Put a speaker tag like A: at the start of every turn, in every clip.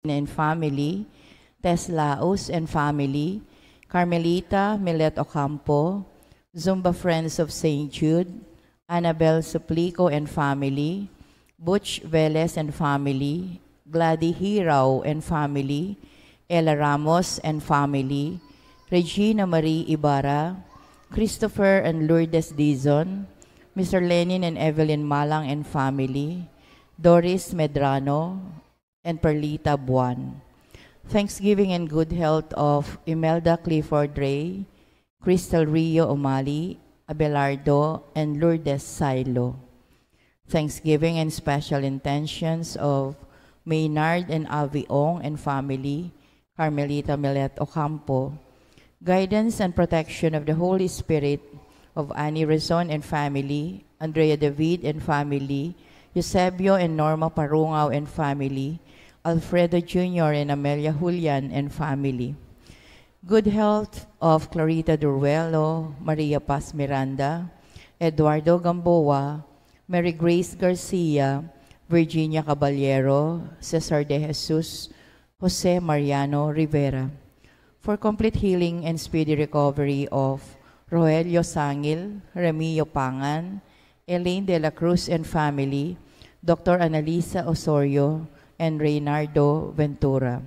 A: and family, Tess Laos and family, Carmelita Milet Ocampo, Zumba Friends of St. Jude, Annabel Suplico and family, Butch Velez and family, Gladys Hirao and family, Ella Ramos and family, Regina Marie Ibarra, Christopher and Lourdes Dizon, Mr. Lenin and Evelyn Malang and family, Doris Medrano, and Perlita Buan. Thanksgiving and good health of Imelda Clifford Ray, Crystal Rio O'Malley, Abelardo, and Lourdes Silo. Thanksgiving and special intentions of Maynard and Avi Ong and family, Carmelita Milet Ocampo. Guidance and protection of the Holy Spirit of Annie Rezon and family, Andrea David and family, Eusebio and Norma Parungao and family, Alfredo Jr. and Amelia Julian and family. Good health of Clarita Duruelo, Maria Paz Miranda, Eduardo Gamboa, Mary Grace Garcia, Virginia Caballero, Cesar de Jesus, Jose Mariano Rivera. For complete healing and speedy recovery of Rogelio Sangil, Remio Pangan, Elaine de la Cruz and family, Dr. Analisa Osorio, and Reynardo Ventura.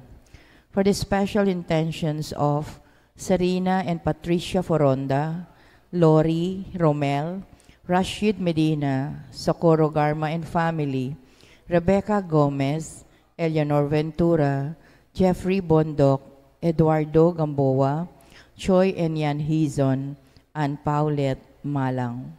A: For the special intentions of Serena and Patricia Foronda, Lori Romel, Rashid Medina, Socorro Garma and family, Rebecca Gomez, Eleanor Ventura, Jeffrey Bondoc, Eduardo Gamboa, Choi and Yan Hizon, and Paulette Malang.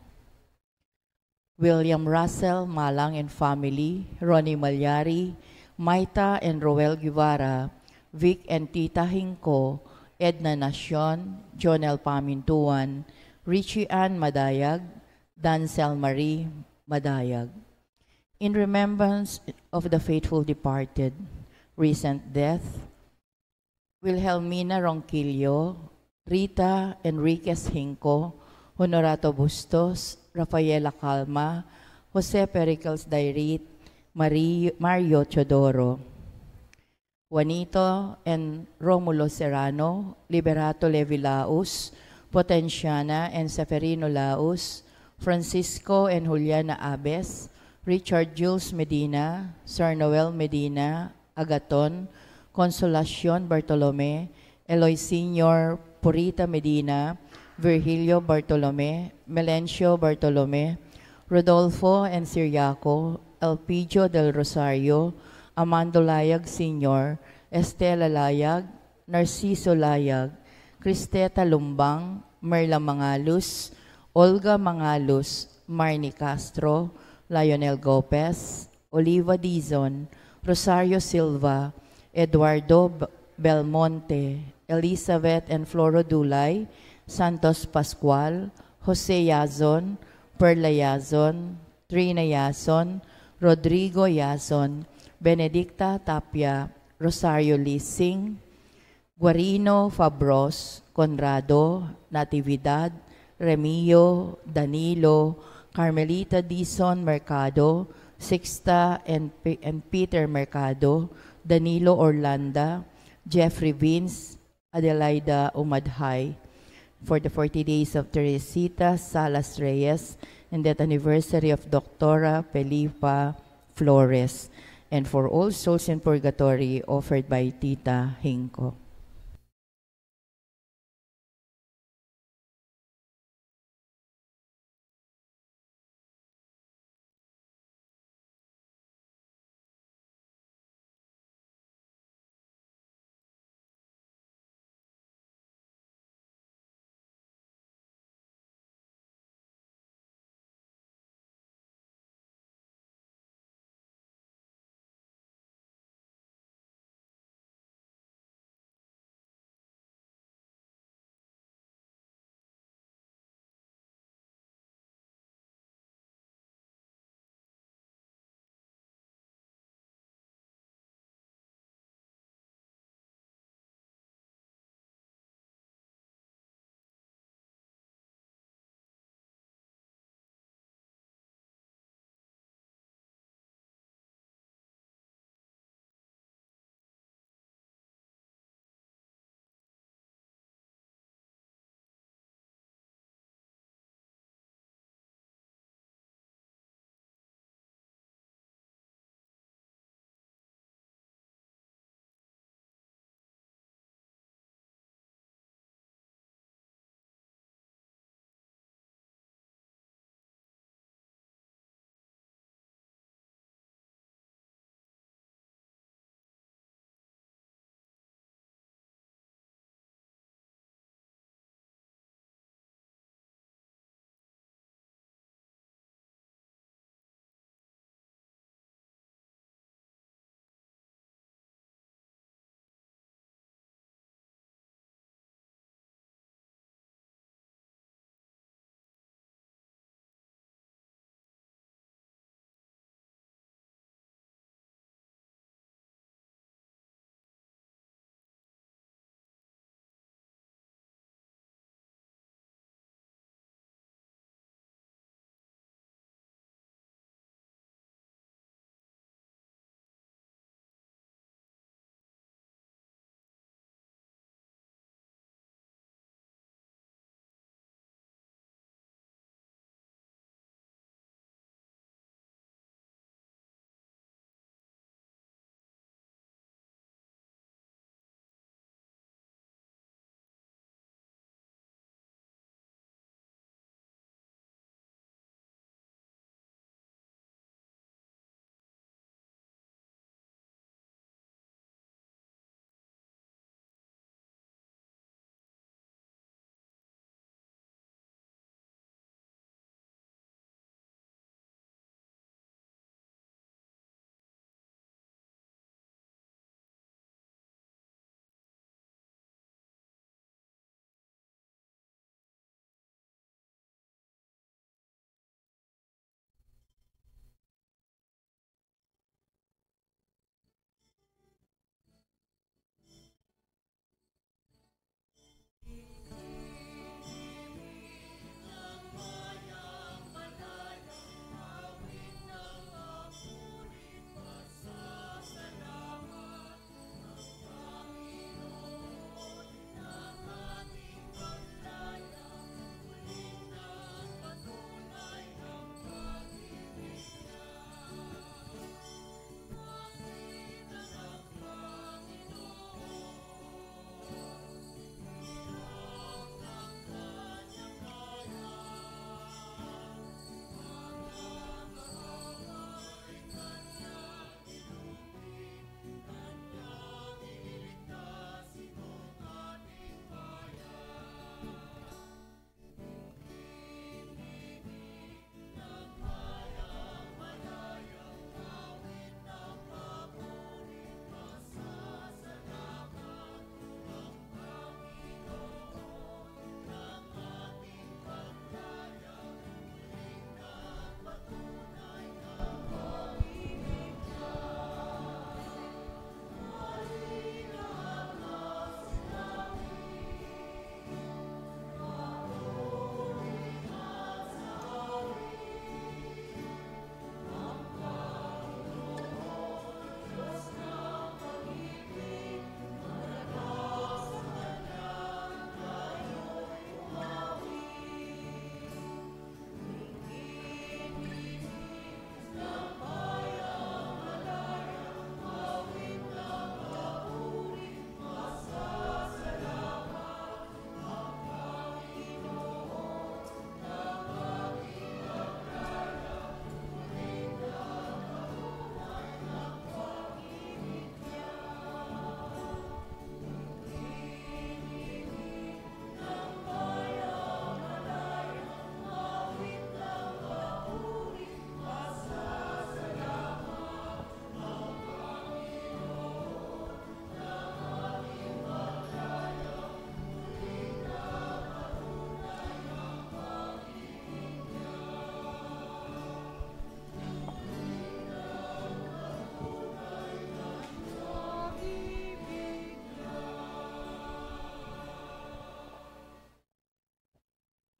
A: William Russell Malang and family, Ronnie Malyari, Maita and Roel Guevara, Vic and Tita Hinko, Edna Nacion, Jonel Pamintuan, Richie Ann Madayag, Dancel Marie Madayag. In remembrance of the faithful departed, recent death, Wilhelmina Ronquillo, Rita Enriquez Hinco, Honorato Bustos, Rafaela Calma, Jose Pericles Dairit, Mario Chodoro, Juanito and Romulo Serrano, Liberato Levi Laus, Potenciana and Seferino Laus, Francisco and Juliana Abes, Richard Jules Medina, Sir Noel Medina, Agaton, Consolacion Bartolome, Eloy Sr. Purita Medina, Virgilio Bartolome, Melencio Bartolome, Rodolfo and Siriaco, Elpidio del Rosario, Amando Layag Sr., Estela Layag, Narciso Layag, Cristeta Lumbang, Merla Mangalus, Olga Mangalus, Marnie Castro, Lionel Gopez, Oliva Dizon, Rosario Silva, Eduardo Belmonte, Elizabeth and Floro Dulay, Santos Pascual, Jose Yazon, Perla Yazon, Trina Yazon, Rodrigo Yazon, Benedicta Tapia, Rosario Lising, Guarino Fabros, Conrado, Natividad, Remio, Danilo, Carmelita Dizon Mercado, Sixta and Peter Mercado, Danilo Orlanda, Jeffrey Vince, Adelaida Umadhay, for the 40 days of Teresita Salas Reyes and that anniversary of Doctora Felipa Flores, and for all souls in purgatory offered by Tita Hinko.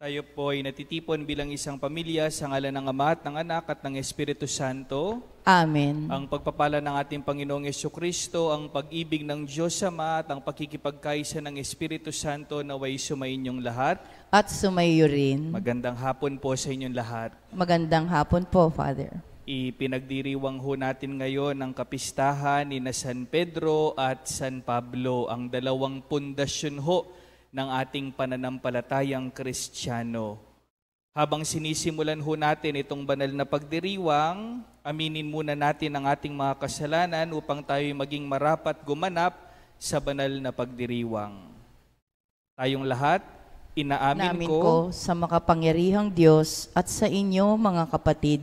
B: Tayo po ay natitipon bilang isang pamilya sa ngalan ng Ama at ng Anak at ng Espiritu Santo.
A: Amen.
B: Ang pagpapala ng ating Panginoong Jesucristo, ang pag-ibig ng Diyos Ama at ang pakikipagkaisa ng Espiritu Santo naway sumainyong lahat.
A: At sumayo rin.
B: Magandang hapon po sa inyong lahat.
A: Magandang hapon po, Father.
B: Ipinagdiriwang ho natin ngayon ang kapistahan ni na San Pedro at San Pablo, ang dalawang pundasyon ho ng ating pananampalatayang Kristiyano. Habang sinisimulan ho natin itong banal na pagdiriwang, aminin muna natin ang ating mga kasalanan upang tayo maging marapat gumanap sa banal na pagdiriwang. Tayong lahat, inaamin ko
A: sa makapangyarihang Diyos at sa inyo mga kapatid,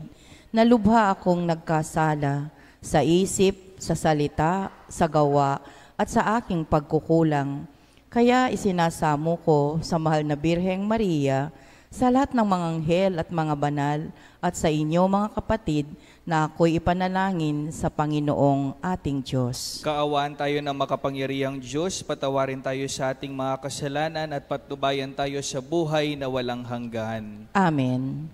A: na lubha akong nagkasala sa isip, sa salita, sa gawa at sa aking pagkukulang. Kaya isinasamo ko sa mahal na Birheng Maria, sa lahat ng mga anghel at mga banal, at sa inyo mga kapatid, na ako'y ipanalangin sa Panginoong ating Diyos.
B: Kaawaan tayo ng makapangyarihang Diyos, patawarin tayo sa ating mga kasalanan at patnubayan tayo sa buhay na walang hanggan.
A: Amen.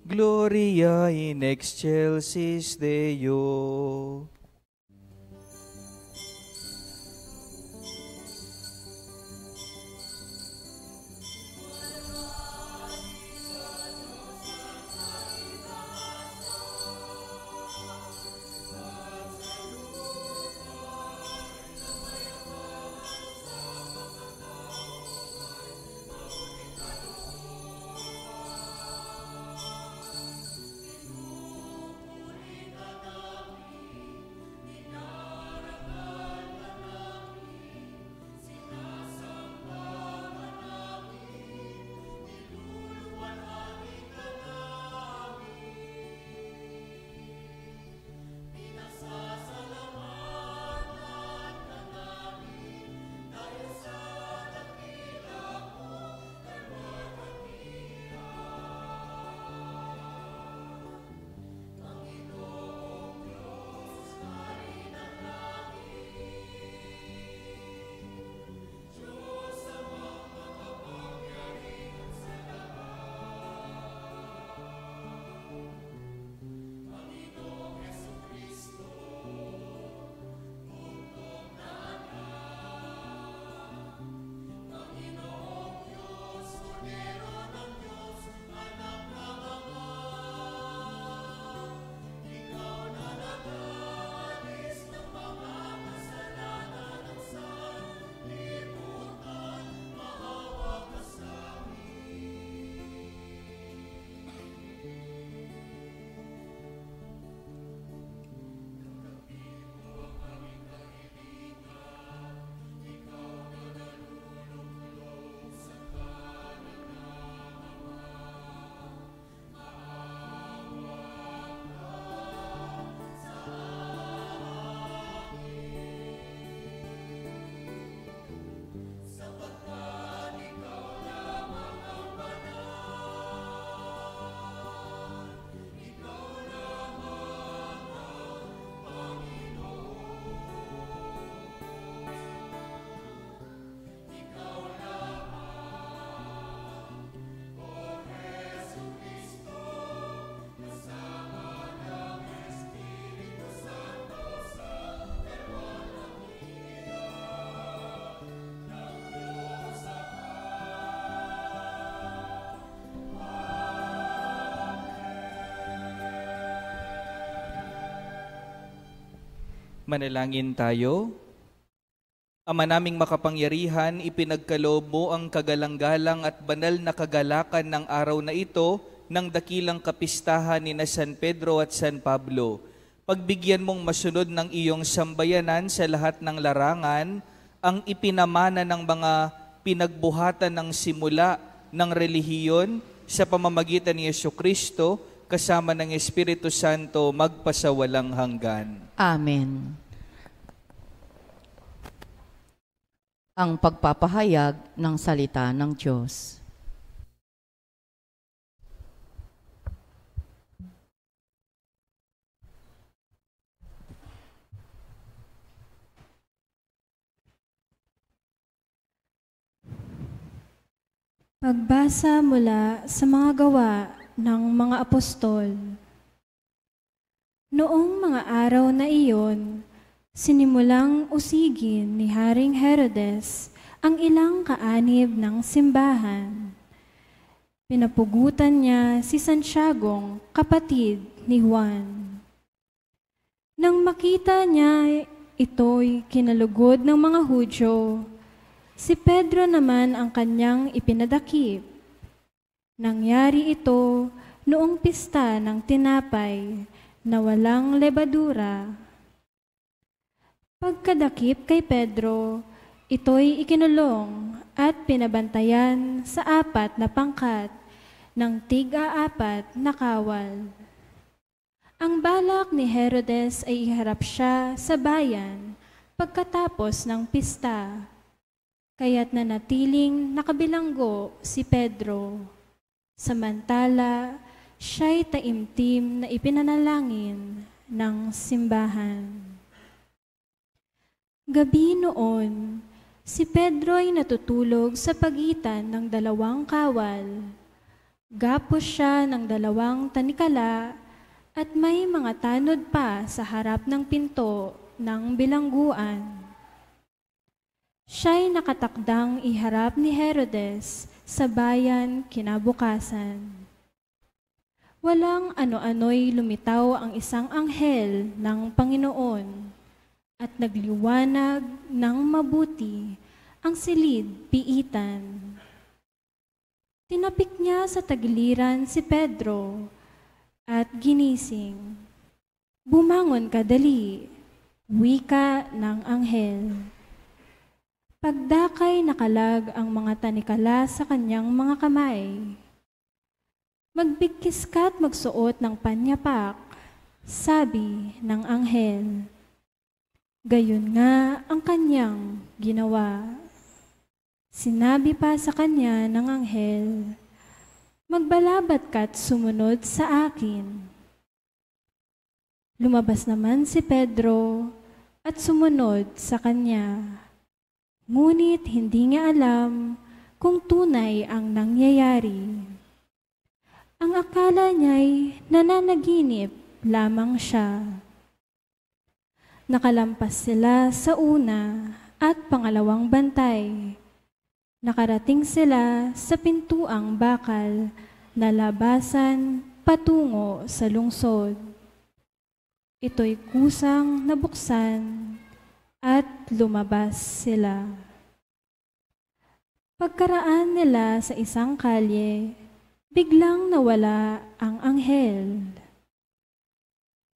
B: Gloria in excelsis Deo. Manalangin tayo. Ama naming makapangyarihan, ipinagkaloob mo ang kagalang-galang at banal na kagalakan ng araw na ito ng dakilang kapistahan ni na San Pedro at San Pablo. Pagbigyan mong masunod ng iyong sambayanan sa lahat ng larangan, ang ipinamana ng mga pinagbuhatan ng simula ng relihiyon sa pamamagitan ni Jesucristo, kasama ng Espiritu Santo, magpasawalang hanggan.
A: Amen. Ang pagpapahayag ng salita ng Diyos.
C: Pagbasa mula sa mga gawa ng mga apostol. Noong mga araw na iyon, sinimulang usigin ni Haring Herodes ang ilang kaanib ng simbahan. Pinapugutan niya si Santiagong kapatid ni Juan. Nang makita niya ito'y kinalugod ng mga Hudyo, si Pedro naman ang kanyang ipinadakip. Nangyari ito noong pista ng tinapay na walang lebadura. Pagkadakip kay Pedro, ito'y ikinulong at pinabantayan sa 4 na pangkat ng tig-4 na kawal. Ang balak ni Herodes ay iharap siya sa bayan pagkatapos ng pista, kaya't nanatiling nakabilanggo si Pedro. Samantala, siya'y taimtim na ipinanalangin ng simbahan. Gabi noon, si Pedro ay natutulog sa pagitan ng 2 kawal. Gapos siya ng 2 tanikala at may mga tanod pa sa harap ng pinto ng bilangguan. Siya'y nakatakdang iharap ni Herodes sa bayan kinabukasan. Walang ano-ano'y lumitaw ang isang anghel ng Panginoon at nagliwanag ng mabuti ang silid-piitan. Tinapik niya sa tagiliran si Pedro at ginising. Bumangon ka dali, wika ng anghel. Pagdakay nakalag ang mga tanikala sa kanyang mga kamay. Magbigkis ka't magsuot ng panyapak, sabi ng anghel. Gayon nga ang kanyang ginawa. Sinabi pa sa kanya ng anghel, magbalabat ka't sumunod sa akin. Lumabas naman si Pedro at sumunod sa kanya. Ngunit hindi niya alam kung tunay ang nangyayari. Ang akala niya'y nananaginip lamang siya. Nakalampas sila sa una at pangalawang bantay. Nakarating sila sa pintuang bakal na labasan patungo sa lungsod. Ito'y kusang nabuksan at lumabas sila. Pagkaraan nila sa isang kalye, biglang nawala ang anghel.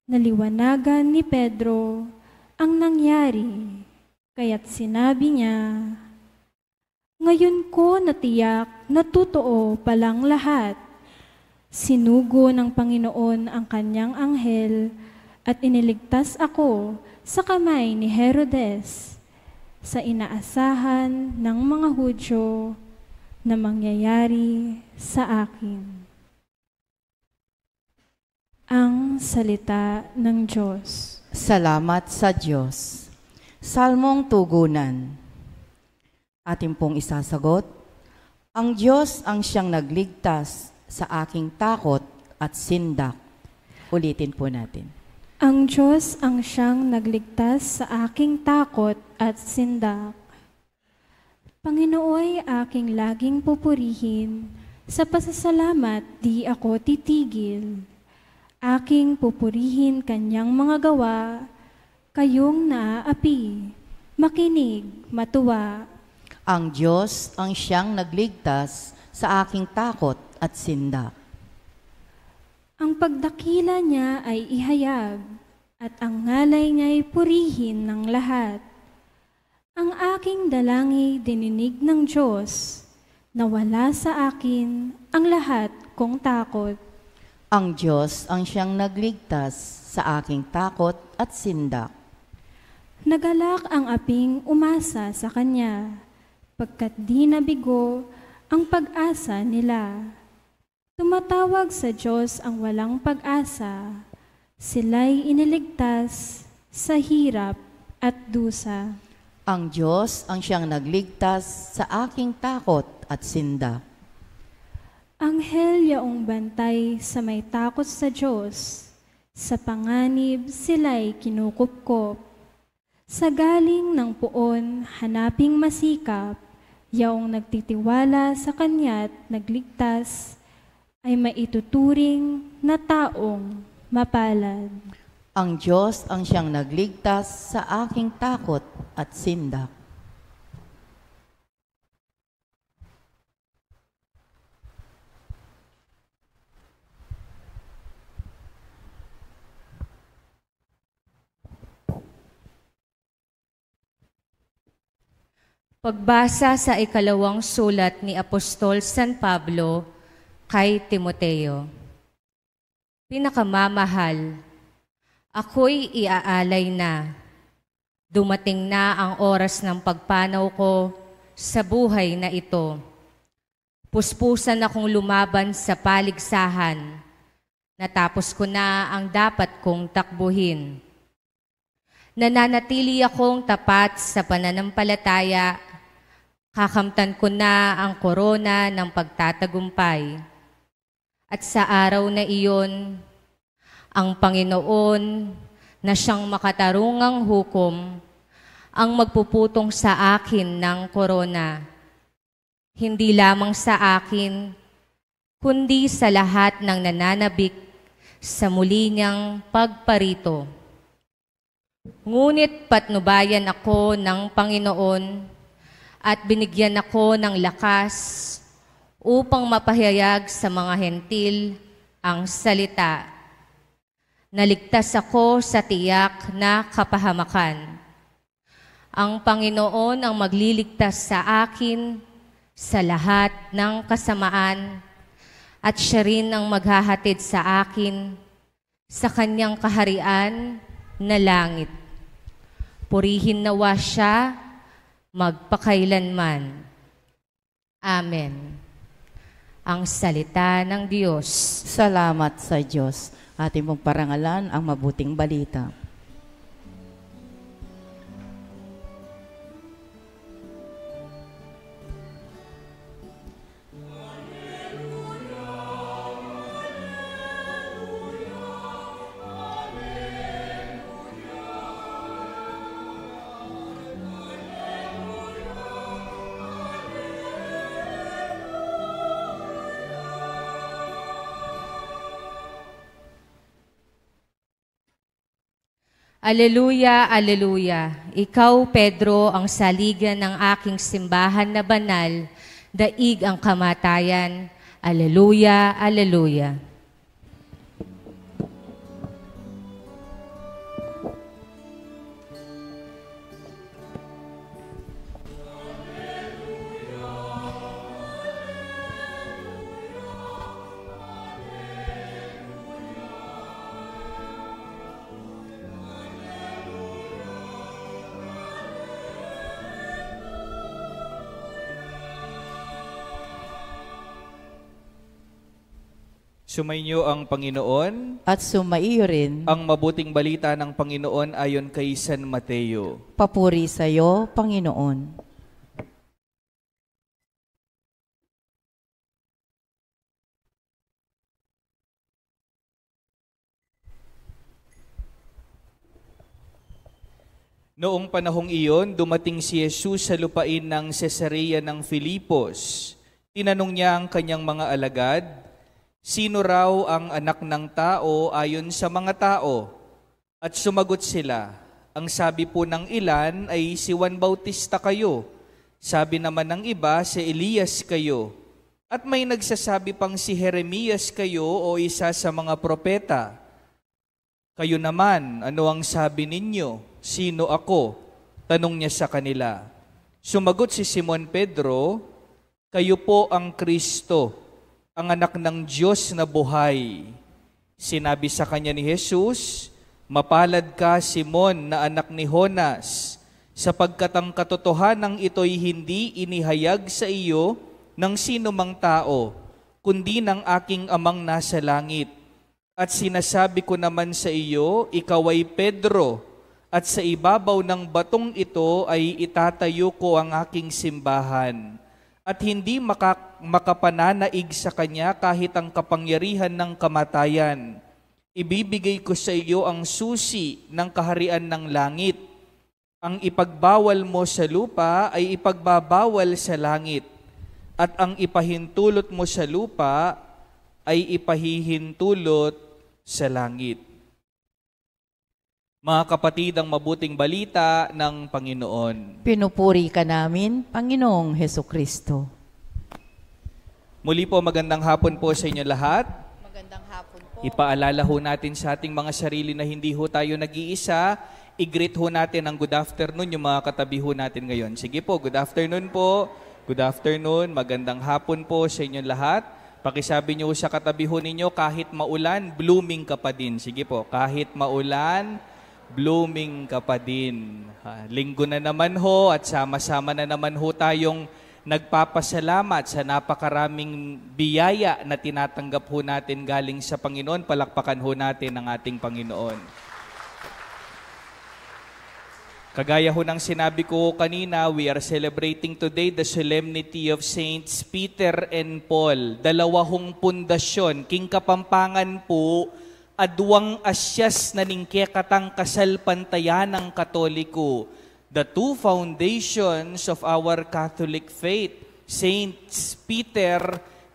C: Naliwanagan ni Pedro ang nangyari, kaya't sinabi niya, ngayon ko natiyak na totoo palang lahat. Sinugo ng Panginoon ang kanyang anghel at iniligtas ako sa kamay ni Herodes sa inaasahan ng mga Hudyo na mangyayari sa akin. Ang salita ng Diyos.
A: Salamat sa Diyos. Salmong tugunan. Atin pong isasagot, ang Diyos ang siyang nagligtas sa aking takot at sindak. Ulitin po natin.
C: Ang Diyos ang siyang nagligtas sa aking takot at sindak. Panginooy aking laging pupurihin, sa pasasalamat di ako titigil. Aking pupurihin kanyang mga gawa, Kayong naaapi, makinig, matuwa.
A: Ang Diyos ang siyang nagligtas sa aking takot at sindak.
C: Ang pagdakila niya ay ihayag, at ang ngalay niya'y purihin ng lahat. Ang aking dalangin dininig ng Diyos, nawala sa akin ang lahat kong takot.
A: Ang Diyos ang siyang nagligtas sa aking takot at sindak.
C: Nagalak ang aping umasa sa Kanya, pagkat di nabigo ang pag-asa nila. Tumatawag sa Diyos ang walang pag-asa, sila'y iniligtas sa hirap at dusa.
A: Ang Diyos ang siyang nagligtas sa aking takot at sindak.
C: Anghel yaong bantay sa may takot sa Diyos, sa panganib sila'y kinukupkop. Sa galing ng puon, hanaping masikap, yaong nagtitiwala sa Kanya't nagligtas, ay maituturing na taong mapalad.
A: Ang Diyos ang siyang nagligtas sa aking takot at sindak.
D: Pagbasa sa ikalawang sulat ni Apostol San Pablo kay Timoteo. Pinakamamahal, ako'y iaalay na. Dumating na ang oras ng pagpanaw ko sa buhay na ito. Puspusan akong lumaban sa paligsahan. Natapos ko na ang dapat kong takbuhin. Nananatili akong tapat sa pananampalataya. Kakamtan ko na ang korona ng pagtatagumpay. At sa araw na iyon, ang Panginoon na siyang makatarungang hukom ang magpuputong sa akin ng korona. Hindi lamang sa akin, kundi sa lahat ng nananabik sa muli niyang pagparito. Ngunit patnubayan ako ng Panginoon at binigyan ako ng lakas upang mapahayag sa mga hentil ang salita. Naligtas ako sa tiyak na kapahamakan. Ang Panginoon ang magliligtas sa akin sa lahat ng kasamaan at siya rin ang maghahatid sa akin sa kanyang kaharian na langit. Purihin nawa siya magpakailanman. Amen. Ang salita ng Diyos.
A: Salamat sa Diyos. Ating mong parangalan ang mabuting balita.
D: Aleluya, aleluya. Ikaw, Pedro, ang saligan ng aking simbahan na banal, daig ang kamatayan. Aleluya, aleluya.
B: Sumainyo ang Panginoon.
A: At sumaiyo rin.
B: Ang mabuting balita ng Panginoon ayon kay San Mateo.
A: Papuri sa iyo, Panginoon.
B: Noong panahong iyon, dumating si Jesus sa lupain ng Cesarea ng Filipos. Tinanong niya ang kanyang mga alagad, sino raw ang anak ng tao ayon sa mga tao? At sumagot sila, Ang sabi po ng ilan ay si Juan Bautista kayo. Sabi naman ng iba, si Elias kayo. At may nagsasabi pang si Jeremias kayo o isa sa mga propeta. Kayo naman, ano ang sabi ninyo? Sino ako? Tanong niya sa kanila. Sumagot si Simon Pedro, kayo po ang Kristo, ang anak ng Diyos na buhay. Sinabi sa kanya ni Jesus, mapalad ka, Simon, na anak ni Jonas, sapagkat ang katotohanan ito'y hindi inihayag sa iyo ng sino mang tao, kundi ng aking amang nasa langit. At sinasabi ko naman sa iyo, ikaw ay Pedro, at sa ibabaw ng batong ito ay itatayo ko ang aking simbahan. At hindi makapananaig sa kanya kahit ang kapangyarihan ng kamatayan. Ibibigay ko sa iyo ang susi ng kaharian ng langit. Ang ipagbawal mo sa lupa ay ipagbabawal sa langit. At ang ipahintulot mo sa lupa ay ipahihintulot sa langit. Mga kapatid, ang mabuting balita ng Panginoon.
A: Pinupuri ka namin, Panginoong Hesukristo.
B: Muli po, magandang hapon po sa inyo lahat.
A: Magandang hapon po.
B: Ipaalala ho natin sa ating mga sarili na hindi ho tayo nag-iisa. I-greet ho natin ang good afternoon yung mga katabi ho natin ngayon. Sige po, good afternoon po. Good afternoon, magandang hapon po sa inyo lahat. Pakisabi niyo sa katabi ho ninyo, kahit maulan, blooming ka pa din. Sige po, kahit maulan, blooming ka pa din. Linggo na naman ho at sama-sama na naman ho tayong nagpapasalamat sa napakaraming biyaya na tinatanggap ho natin galing sa Panginoon. Palakpakan ho natin ang ating Panginoon. Kagaya ho ng sinabi ko kanina, we are celebrating today the solemnity of Saints Peter and Paul. Dalawahong pundasyon, king Kapampangan po, adwang asyas na ningkekatang kasal pantayan ng Katoliko. The two foundations of our Catholic faith, Saints Peter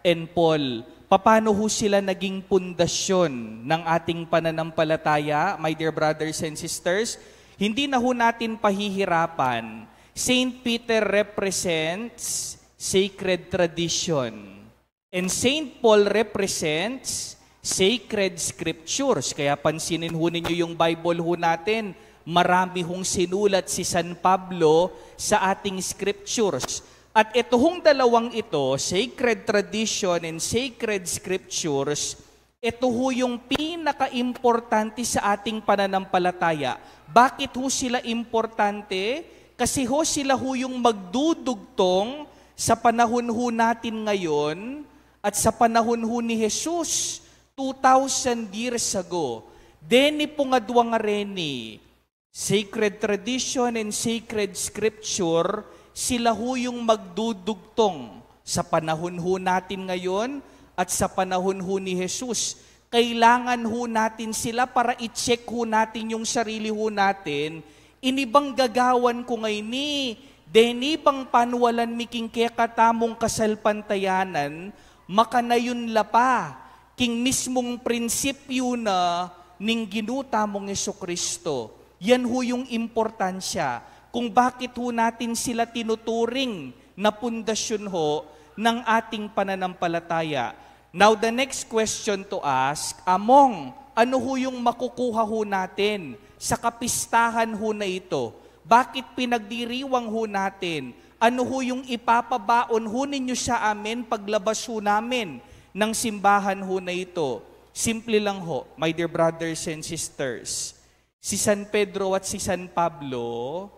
B: and Paul. Paano ho sila naging pundasyon ng ating pananampalataya, my dear brothers and sisters? Hindi na ho natin pahihirapan. Saint Peter represents sacred tradition. And Saint Paul represents sacred scriptures. Kaya pansinin ho ninyo yung Bible ho natin. Marami hong sinulat si San Pablo sa ating scriptures. At ito hong dalawang ito, sacred tradition and sacred scriptures, ito ho yung pinaka-importante sa ating pananampalataya. Bakit ho sila importante? Kasi ho sila ho yung magdudugtong sa panahon ho natin ngayon at sa panahon ho ni Jesus 2,000 years ago. Deni po nga duwang areni, sacred tradition and sacred scripture, sila ho yung magdudugtong sa panahon ho natin ngayon at sa panahon ho ni Jesus. Kailangan ho natin sila para i-check ho natin yung sarili ho natin. Inibang gagawan ko ngayon ni, deni bang panwalan miking kekatamong kasalpantayanan, makanayon lapa, king mismong prinsipyo na ning ginuta mong Jesucristo. Yan ho yung importansya kung bakit ho natin sila tinuturing na pundasyon ho ng ating pananampalataya. Now, the next question to ask, ano ho yung makukuha ho natin sa kapistahan ho na ito? Bakit pinagdiriwang ho natin? Ano ho yung ipapabaon ho ninyo sa amin paglabas ho namin ng simbahan ho na ito? Simple lang ho, my dear brothers and sisters. Si San Pedro at si San Pablo,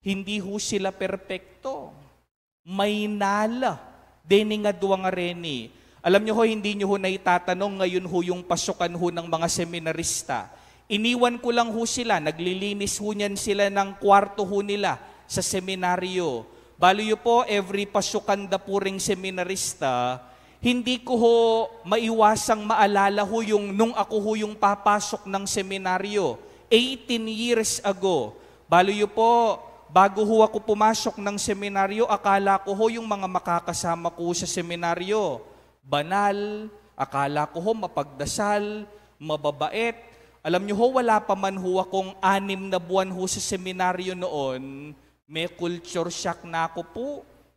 B: hindi ho sila perpekto. May nala, deni nga duwang areni. Alam nyo ho, hindi nyo ho naitatanong ngayon ho yung pasukan ho ng mga seminarista. Iniwan ko lang ho sila, naglilinis ho niyan sila ng kwarto ho nila sa seminaryo. Baliyo po, every pasukan da puring seminarista, hindi ko ho maiwasang maalala ho yung nung ako ho yung papasok ng seminaryo, 18 years ago. Baliyo po, bago ho ako pumasok ng seminaryo, akala ko ho yung mga makakasama ko sa seminaryo, banal, akala ko ho mapagdasal, mababait, Alam nyo ho, wala pa man ho akong 6 na buwan ho sa seminaryo noon, may culture shock na ako po.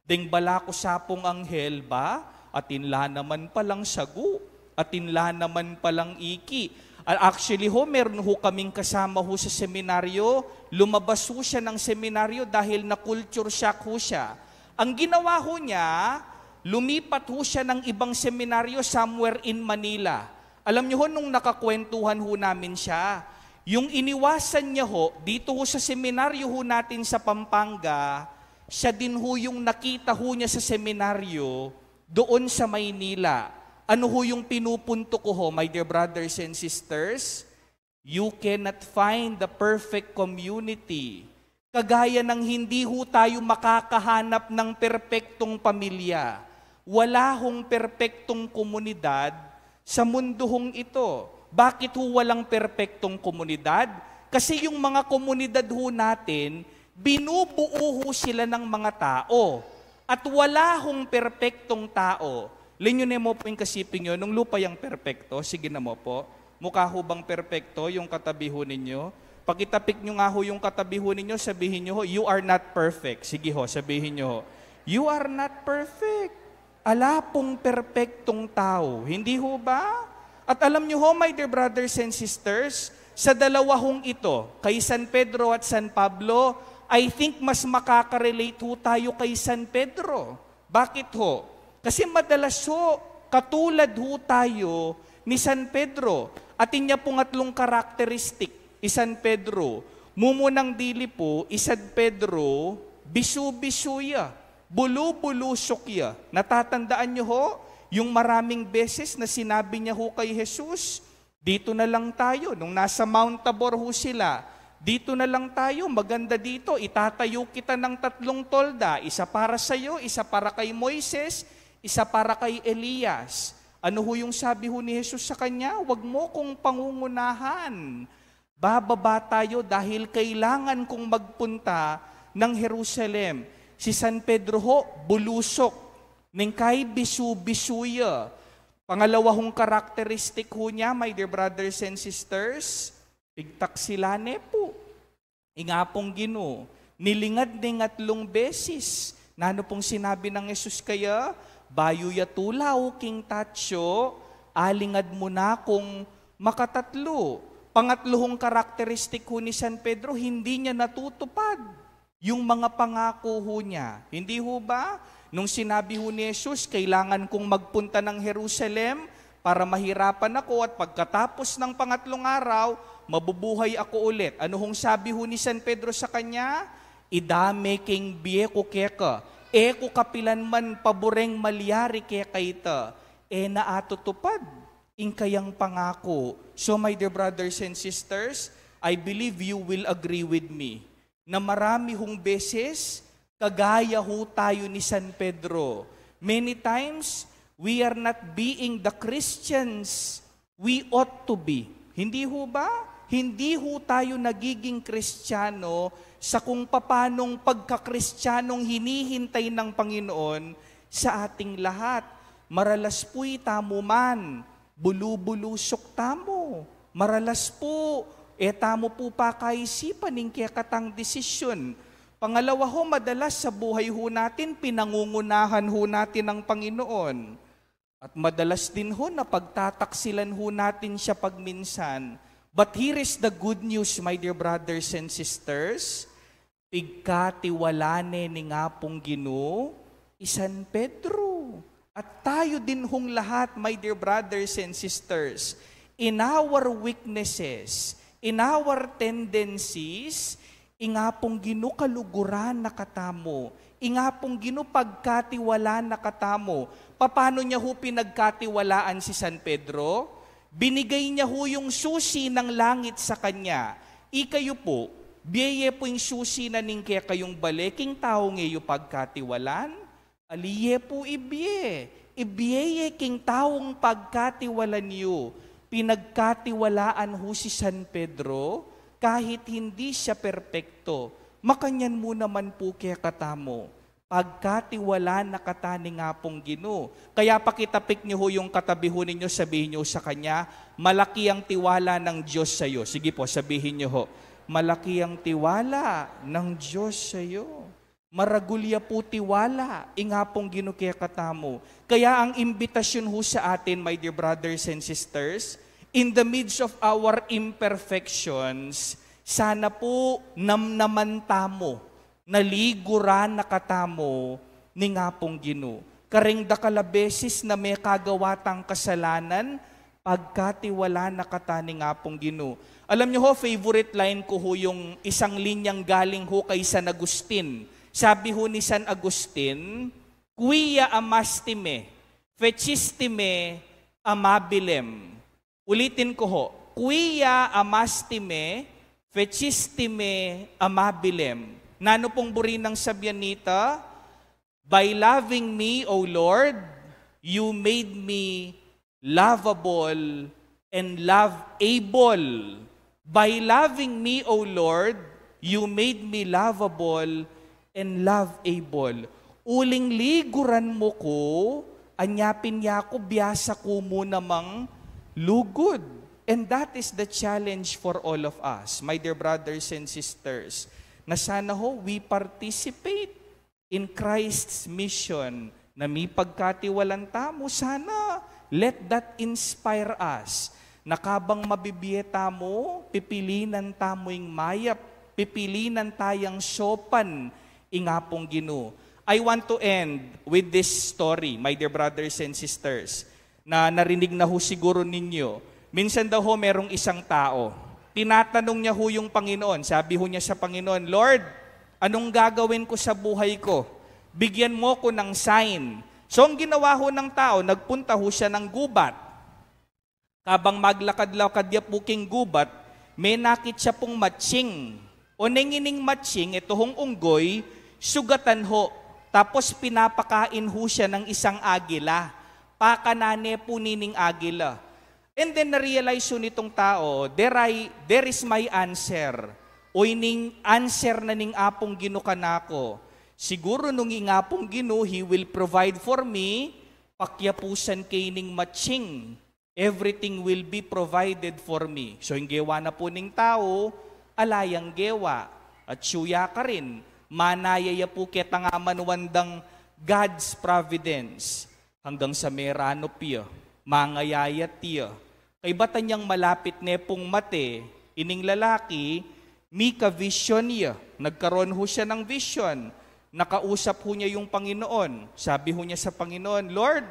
B: Ding bala ko sapong anghel ba? Atinla naman palang sagu. Atinla naman palang iki. Actually ho, meron ho kaming kasama ho sa seminaryo. Lumabas ho siya ng seminaryo dahil na culture shock ho siya. Ang ginawa ho niya, lumipat ho siya ng ibang seminaryo somewhere in Manila. Alam niyo ho, nung nakakwentuhan ho namin siya, yung iniwasan niya ho, dito ho sa seminaryo ho natin sa Pampanga, siya din ho yung nakita ho niya sa seminaryo doon sa Maynila. Ano ho yung pinupunto ko ho, my dear brothers and sisters? You cannot find the perfect community. Kagaya ng hindi ho tayo makakahanap ng perpektong pamilya. Wala hong perpektong komunidad sa mundo hong ito. Bakit ho walang perpektong komunidad? Kasi yung mga komunidad ho natin, binubuo ho sila ng mga tao. At wala hong perpektong tao. Linyo mo po yung kasipin nyo, nung lupa yung perpekto, sige na mo po. Mukha ho bang perpekto yung katabi ho ninyo? Pagitapik nyo nga ho yung katabi ho ninyo, sabihin nyo ho, you are not perfect. Sige ho, sabihin nyo ho, you are not perfect. Ala pong perpektong tao. Hindi ho ba? At alam nyo ho, my dear brothers and sisters, sa dalawa hong ito, kay San Pedro at San Pablo, I think mas makaka-relate ho tayo kay San Pedro. Bakit ho? Kasi madalas ho, katulad ho tayo ni San Pedro. At inya pong 3 karakteristik, San Pedro, mumunang dili po, San Pedro, bisu-bisuya, bulu-bulusok ya. Natatandaan nyo ho, yung maraming beses na sinabi niya ho kay Jesus, dito na lang tayo, nung nasa Mount Tabor ho sila, dito na lang tayo, maganda dito, itatayo kita ng 3 tolda, isa para sa iyo, isa para kay Moises, isa para kay Elias. Ano ho yung sabi ho ni Jesus sa kanya? Huwag mo kong pangungunahan. Bababa tayo dahil kailangan kong magpunta ng Jerusalem. Si San Pedro ho, bulusok. Ning kay bisu-bisuya. Pangalawa hong karakteristik ho niya, my dear brothers and sisters, igtaksilane po. Ingapong Ginoo, nilingad ning 3 beses. Nano pong sinabi ng Jesus kaya, bayo yatulaw king tatsyo, alingad mo na kung makatatlo. Pangatlohong karakteristik ho ni San Pedro, hindi niya natutupad yung mga pangako ho niya. Hindi ho ba? Nung sinabi ho ni Jesus, kailangan kong magpunta ng Jerusalem para mahirapan ako at pagkatapos ng 3 araw, mabubuhay ako ulit. Ano hong sabi ho ni San Pedro sa kanya? Idame king biye ko keka, ko kapilan man paboreng malyari keka ita, naatutupad, kayang pangako. So my dear brothers and sisters, I believe you will agree with me na marami hong beses, kagaya ho tayo ni San Pedro. Many times, we are not being the Christians we ought to be. Hindi ho ba? Hindi ho tayo nagiging Kristiyano sa kung papanong pagka-Kristiyanong hinihintay ng Panginoon sa ating lahat. Maralas po'y tamo man, bulu-bulusok tamo. Maralas po, tamo po pa kaisipan ng kaya desisyon. Pangalawa ho, madalas sa buhay ho natin, pinangungunahan ho natin ang Panginoon. At madalas din ho na pagtataksilan ho natin siya pagminsan. But here is the good news, my dear brothers and sisters. Pigkatiwalane ni nga pong Ginoo, San Pedro. At tayo din hong lahat, my dear brothers and sisters, in our weaknesses, in our tendencies, ingapong Ginoo kaluguran na katamo, ingapong Ginoo pagkatiwala na katamo. Paano niya ho pinagkatiwalaan si San Pedro? Binigay niya ho yung susi ng langit sa kanya. Ikayo po, biyeye po yung susi na ning kaya kayong baleking tao ngayon pagkatiwalan. Aliye po ibiye. Ibiyeye king taong pagkatiwalan niyo. Pinagkatiwalaan ho si San Pedro kahit hindi siya perpekto. Makanyan mo naman po kaya katamo. pagkatiwala na katani nga pong Ginoo. Kaya pakitapik niyo ho yung katabi ho ninyo, sabihin niyo sa kanya, malaki ang tiwala ng Diyos sa iyo. Sige po, sabihin niyo ho, malaki ang tiwala ng Diyos sa iyo. Maragulya po tiwala, inga pong Ginoo kaya katamo. Kaya ang imbitasyon ho sa atin, my dear brothers and sisters, in the midst of our imperfections, sana po namnaman tamo, naliguran na katamo ni nga pong Ginoo. Karing dakala beses na may kagawatang kasalanan, pagkatiwala na katani nga pong Ginoo. Alam niyo ho, favorite line ko ho yung isang linyang galing ho kay San Agustin. Sabi ho ni San Agustin, quia amastime, fecistime amabilem. Ulitin ko ho, quia amastime, fecistime amabilem. Nano pong buri ng sabyanita? By loving me, O Lord, you made me lovable and love-able. By loving me, O Lord, you made me lovable and love-able. Uling liguran mo ko, anyapin niya ko, biyasa ko mo namang lugod. And that is the challenge for all of us, my dear brothers and sisters, na sana ho, we participate in Christ's mission na may pagkatiwalan tamo. Sana, let that inspire us. Nakabang mabibiyeta mo, pipilinan tamo'ing mayap, pipilinan tayang sopan, ingapong Ginoo. I want to end with this story, my dear brothers and sisters, na narinig na ho siguro ninyo. Minsan daw ho, merong isang tao, tinatanong niya ho yung Panginoon. Sabi ho niya sa Panginoon, Lord, anong gagawin ko sa buhay ko? Bigyan mo ko ng sign. So ang ginawa ho ng tao, nagpunta ho siya ng gubat. Kabang maglakad-lakad ya puking gubat, may nakit siya pong matching. O nengining matching, ito hong unggoy, sugatan ho. Tapos pinapakain ho siya ng isang agila. Pakanane po nining agila. And then na-realize yun itong tao, there is my answer. O ining answer na ning apong Ginoo kanako. Siguro nung ingapong Ginoo, He will provide for me, pakyapusan kay ning matching. Everything will be provided for me. So yung gewa na po ning tao, alayang gewa. At suya ka rin. Manayaya po kita nga manuwandang God's providence. Hanggang sa merano piya, mangayayat tiya. Kay bata niyang malapit nepong mate, ining lalaki, mika vision niya. Nagkaroon ho siya ng vision. Nakausap ho niya yung Panginoon. Sabi ho niya sa Panginoon, Lord,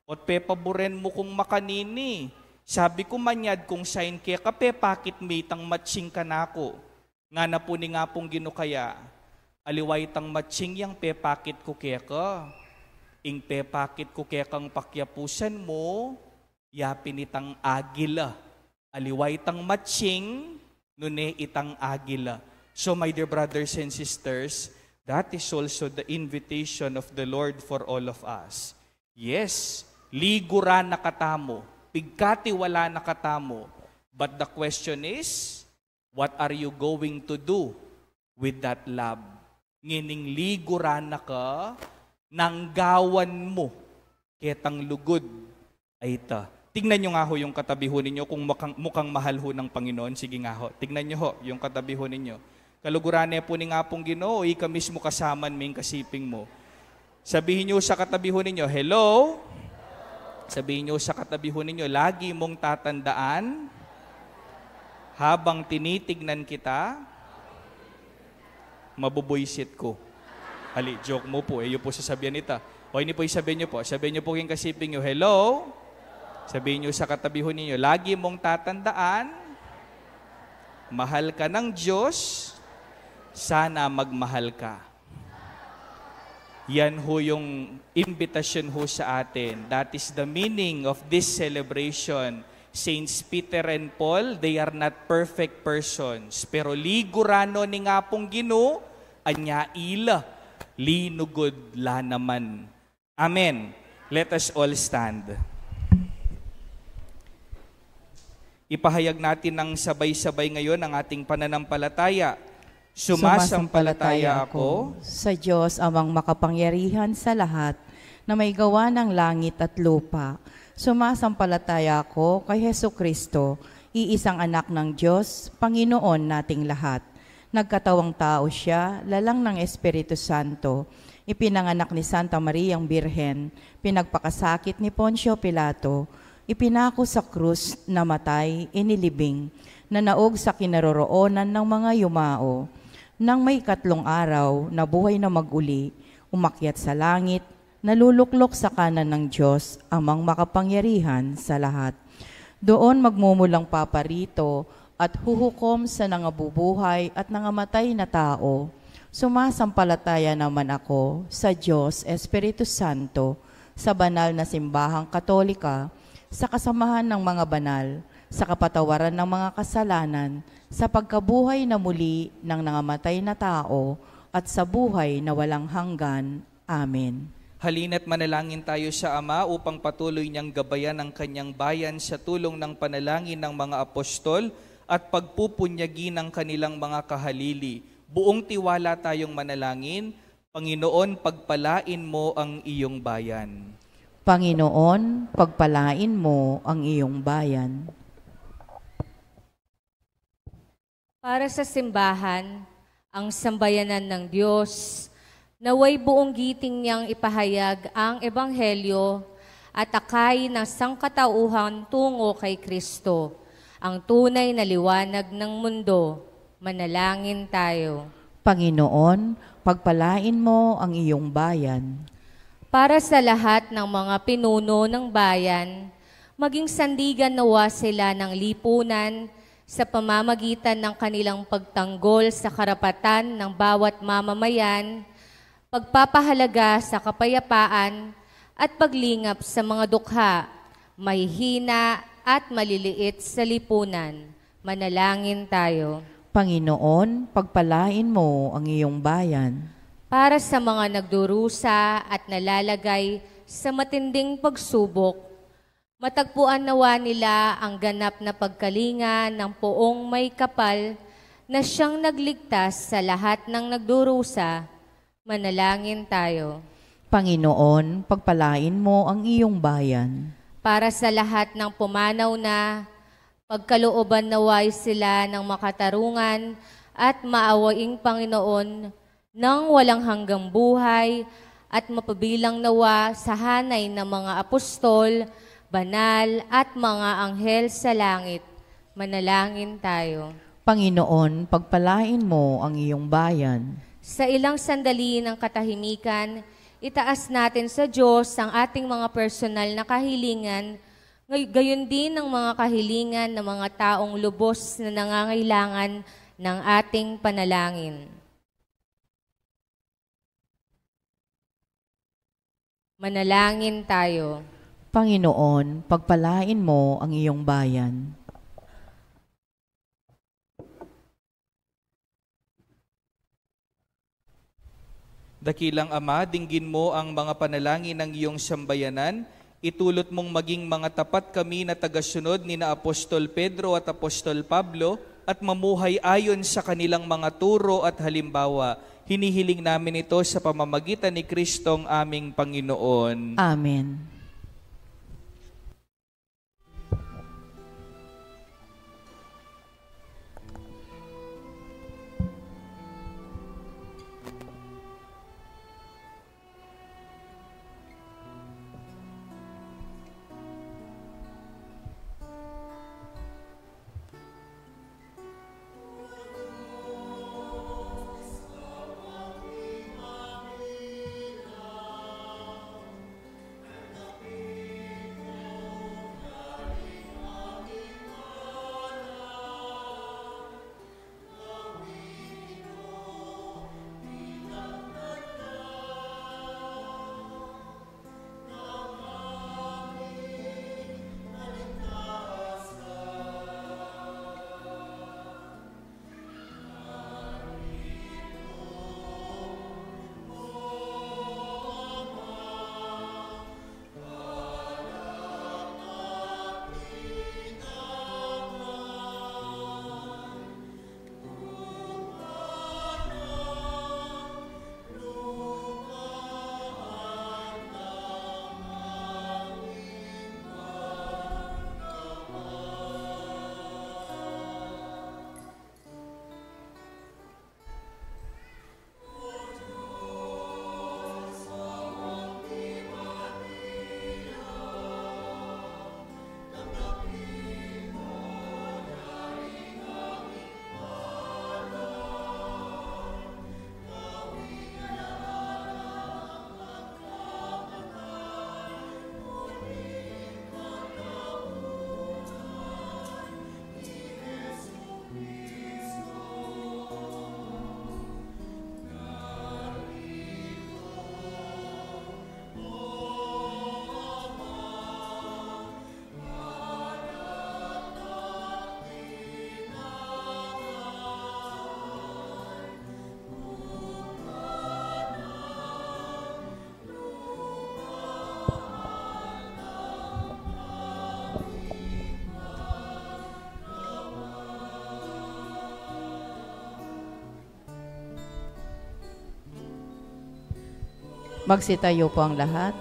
B: ot pepaboren mo kung makanini. Sabi ko manyad kung sign kaya kape, pakit mitang matching ka na ako. Nga na po ni nga pong Ginoo kaya, aliway tang matching yang pepakit ko kaya ka. Ing pepakit ko kaya kang pakyapusan mo, yapin itang agila. Aliway itang matching, nune itang agila. So my dear brothers and sisters, that is also the invitation of the Lord for all of us. Yes, liguran na katamo, pigkatiwala na katamo. But the question is, what are you going to do with that love? Ngining liguran na ka, nanggawan mo, ketang lugod ay ita. Tignan nyo nga ho yung katabi ho ninyo kung mukhang mahal ho ng Panginoon. Sige nga ho, tignan nyo ho yung katabi ho ninyo. Kalugurane po ni nga pong Ginoo, ika mismo kasaman ming kasiping mo. Sabihin nyo sa katabi ho ninyo, hello? Sabihin nyo sa katabi ho ninyo, lagi mong tatandaan, habang tinitignan kita, mabubuisit ko. Hali, joke mo po, yun po sasabihan nita. O hindi po isabihin nyo po, sabihin nyo po yung kasiping nyo, hello? Sabihin nyo sa katabihan ninyo, lagi mong tatandaan, mahal ka ng Diyos, sana magmahal ka. Yan ho yung invitation ho sa atin. That is the meaning of this celebration. Saints Peter and Paul, they are not perfect persons. Pero ligurano ni nga pong Ginoo, anya ila, linugod la naman. Amen. Let us all stand. Ipahayag natin ng sabay-sabay ngayon ang ating pananampalataya. Sumasampalataya ako
A: sa Diyos amang makapangyarihan sa lahat na may gawa ng langit at lupa. Sumasampalataya ako kay Hesukristo, iisang anak ng Diyos, Panginoon nating lahat. Nagkatawang tao siya, lalang ng Espiritu Santo, ipinanganak ni Santa Mariang Birhen, pinagpakasakit ni Poncio Pilato, ipinako sa krus, namatay, inilibing, nanaog sa kinaroroonan ng mga yumao. Nang may 3 araw, nabuhay na mag-uli, umakyat sa langit, naluluklok sa kanan ng Diyos, amang makapangyarihan sa lahat. Doon magmumulang paparito at huhukom sa nangabubuhay at nangamatay na tao. Sumasampalataya naman ako sa Diyos Espiritu Santo, sa banal na simbahang Katolika, sa kasamahan ng mga banal, sa kapatawaran ng mga kasalanan, sa pagkabuhay na muli ng nangamatay na tao, at sa buhay na walang hanggan. Amen.
B: Halina't manalangin tayo sa Ama upang patuloy niyang gabayan ang kanyang bayan sa tulong ng panalangin ng mga apostol at pagpupunyagi ng kanilang mga kahalili. Buong tiwala tayong manalangin, Panginoon, pagpalain mo ang iyong bayan.
A: Panginoon, pagpalain mo ang iyong bayan.
D: Para sa simbahan, ang sambayanan ng Diyos, naway buong giting niyang ipahayag ang Ebanghelyo at akay ng sangkatauhan tungo kay Kristo, ang tunay na liwanag ng mundo. Manalangin tayo.
A: Panginoon, pagpalain mo ang iyong bayan.
D: Para sa lahat ng mga pinuno ng bayan, maging sandigan nawa sila ng lipunan sa pamamagitan ng kanilang pagtanggol sa karapatan ng bawat mamamayan, pagpapahalaga sa kapayapaan at paglingap sa mga dukha, mahihina at maliliit sa lipunan. Manalangin tayo.
A: Panginoon, pagpalain mo ang iyong bayan.
D: Para sa mga nagdurusa at nalalagay sa matinding pagsubok, matagpuan nawa nila ang ganap na pagkalinga ng poong may kapal na siyang nagligtas sa lahat ng nagdurusa. Manalangin tayo.
A: Panginoon, pagpalain mo ang iyong bayan.
D: Para sa lahat ng pumanaw na, pagkalooban naway sila ng makatarungan at maawaing Panginoon ng walang hanggang buhay at mapabilang nawa sa hanay ng mga apostol, banal at mga anghel sa langit. Manalangin tayo.
A: Panginoon, pagpalain mo ang iyong bayan.
D: Sa ilang sandali ng katahimikan, itaas natin sa Diyos ang ating mga personal na kahilingan, gayon din ang mga kahilingan ng mga taong lubos na nangangailangan ng ating panalangin. Manalangin tayo.
A: Panginoon, pagpalain mo ang iyong bayan.
B: Dakilang Ama, dinggin mo ang mga panalangin ng iyong sambayanan. Itulot mong maging mga tapat kami na tagasunod ni na Apostol Pedro at Apostol Pablo at mamuhay ayon sa kanilang mga turo at halimbawa. Hinihiling namin ito sa pamamagitan ni Kristong aming Panginoon.
A: Amen. Magsitayo po ang lahat.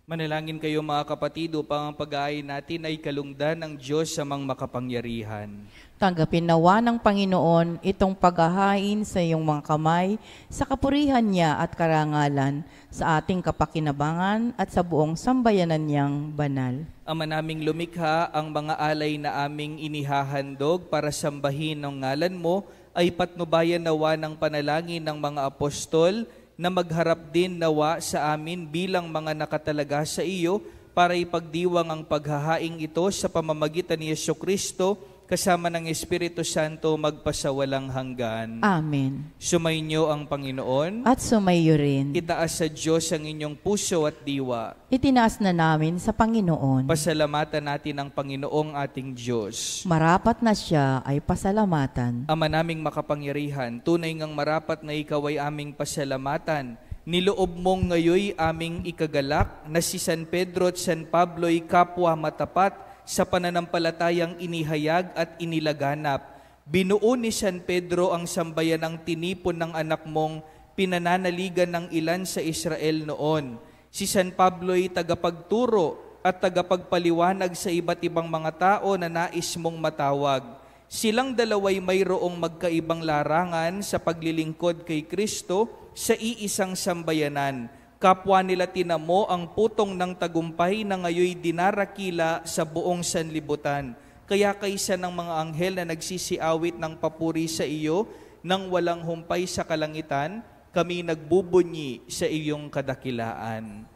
B: Manalangin kayo mga kapatid upang ang pag-aayin natin ay kalungdan ng Diyos sa mga makapangyarihan.
A: Tanggapin nawa ng Panginoon itong paghahain sa iyong mga kamay sa kapurihan niya at karangalan sa ating kapakinabangan at sa buong sambayanan niyang banal.
B: Ama naming lumikha, ang mga alay na aming inihahandog para sambahin ng ngalan mo ay patnubayan nawa ng panalangin ng mga apostol na magharap din nawa sa amin bilang mga nakatalaga sa iyo para ipagdiwang ang paghahaing ito sa pamamagitan ni Jesucristo kasama ng Espiritu Santo magpasawalang hanggan.
A: Amen.
B: Sumainyo ang Panginoon.
A: At sumayo rin.
B: Itaas sa Diyos ang inyong puso at diwa.
A: Itinaas na namin sa Panginoon.
B: Pasalamatan natin ang Panginoong ating Diyos.
A: Marapat na siya ay pasalamatan.
B: Ama naming makapangyarihan, tunay ngang marapat na ikaw ay aming pasalamatan. Niloob mong ngayoy aming ikagalak na si San Pedro at San Pablo'y kapwa matapat sa pananampalatayang inihayag at inilaganap. Binuo ni San Pedro ang sambayan ng tinipon ng anak mong pinananaligan ng ilan sa Israel noon. Si San Pablo'y tagapagturo at tagapagpaliwanag sa iba't ibang mga tao na nais mong matawag. Silang dalaway mayroong magkaibang larangan sa paglilingkod kay Kristo sa iisang sambayanan. Kapwa nila tinamo ang putong ng tagumpay na ngayoy dinarakila sa buong sanlibutan. Kaya kaysa ng mga anghel na nagsisiawit ng papuri sa iyo nang walang humpay sa kalangitan, kami nagbubunyi sa iyong kadakilaan.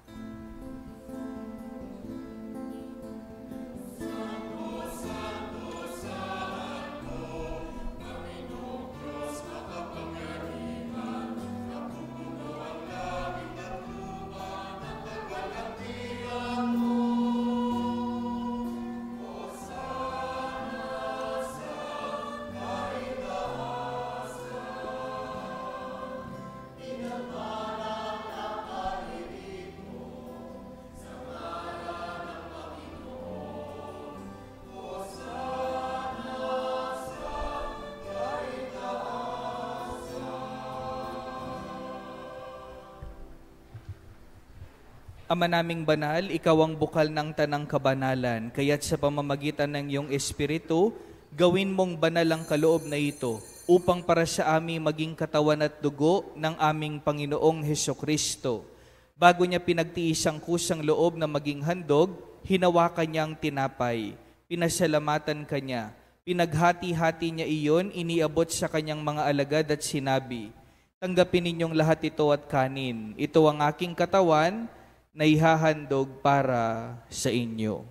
B: Ama naming banal, ikaw ang bukal ng tanang kabanalan, kaya't sa pamamagitan ng iyong Espiritu, gawin mong banal ang kaloob na ito, upang para sa amin maging katawan at dugo ng aming Panginoong Hesukristo. Bago niya pinagtiis ang kusang loob na maging handog, hinawakan niya ang tinapay, pinasalamatan kanya, pinaghati-hati niya iyon, iniabot sa kanyang mga alagad at sinabi, "Tanggapin ninyong lahat ito at kanin, ito ang aking katawan, na ihahandog para sa inyo."